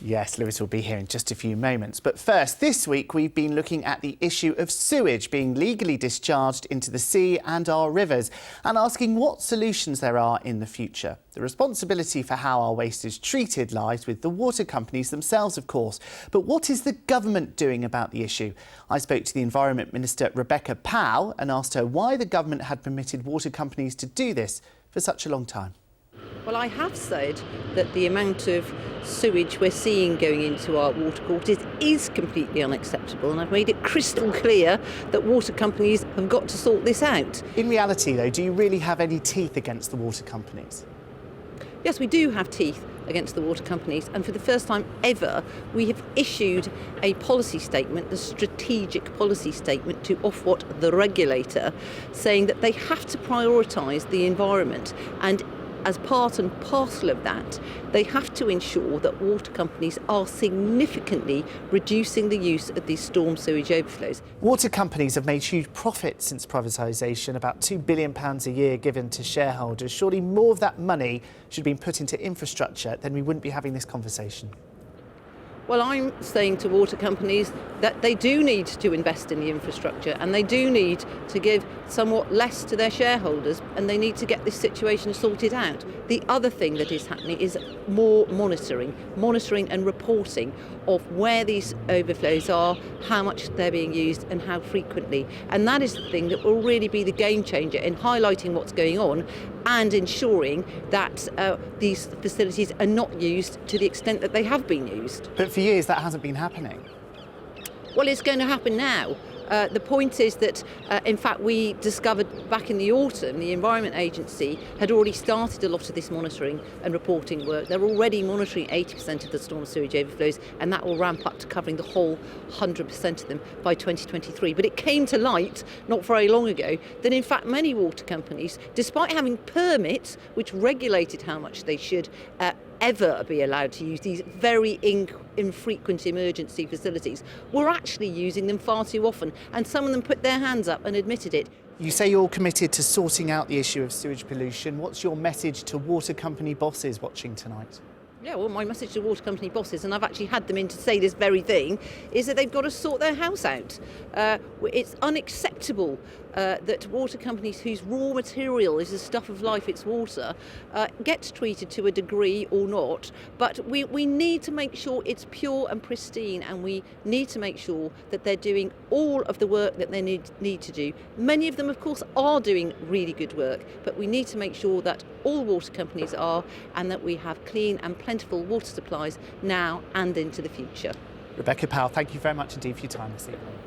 Yes, Lewis will be here in just a few moments. But first, this week we've been looking at the issue of sewage being legally discharged into the sea and our rivers and asking what solutions there are in the future. The responsibility for how our waste is treated lies with the water companies themselves, of course. But what is the government doing about the issue? I spoke to the Environment Minister Rebecca Pow and asked her why the government had permitted water companies to do this for such a long time. Well, I have said that the amount of sewage we're seeing going into our watercourses is completely unacceptable, and I've made it crystal clear that water companies have got to sort this out. In reality, though, do you really have any teeth against the water companies? Yes, we do have teeth against the water companies, and for the first time ever we have issued a policy statement, the strategic policy statement to Ofwat, the regulator, saying that they have to prioritise the environment, and as part and parcel of that, they have to ensure that water companies are significantly reducing the use of these storm sewage overflows. Water companies have made huge profits since privatisation, about £2 billion a year given to shareholders. Surely more of that money should have been put into infrastructure, then we wouldn't be having this conversation. Well, I'm saying to water companies that they do need to invest in the infrastructure, and they do need to give somewhat less to their shareholders, and they need to get this situation sorted out. The other thing that is happening is more monitoring and reporting of where these overflows are, how much they're being used and how frequently. And that is the thing that will really be the game changer in highlighting what's going on and ensuring that these facilities are not used to the extent that they have been used. But for years that hasn't been happening. Well, it's going to happen now. The point is that, in fact, we discovered back in the autumn, the Environment Agency had already started a lot of this monitoring and reporting work. They're already monitoring 80% of the storm sewage overflows, and that will ramp up to covering the whole 100% of them by 2023. But it came to light not very long ago that, in fact, many water companies, despite having permits which regulated how much they should ever be allowed to use these very infrequent emergency facilities, were actually using them far too often, and some of them put their hands up and admitted it. You say you're committed to sorting out the issue of sewage pollution. What's your message to water company bosses watching tonight? Yeah, well, my message to water company bosses, and I've actually had them in to say this very thing, is that they've got to sort their house out. It's unacceptable that water companies whose raw material is the stuff of life, it's water, gets treated to a degree or not. But we need to make sure it's pure and pristine, and we need to make sure that they're doing all of the work that they need to do. Many of them, of course, are doing really good work, but we need to make sure that all water companies are, and that we have clean and plentiful water supplies now and into the future. Rebecca Pow, thank you very much indeed for your time this evening.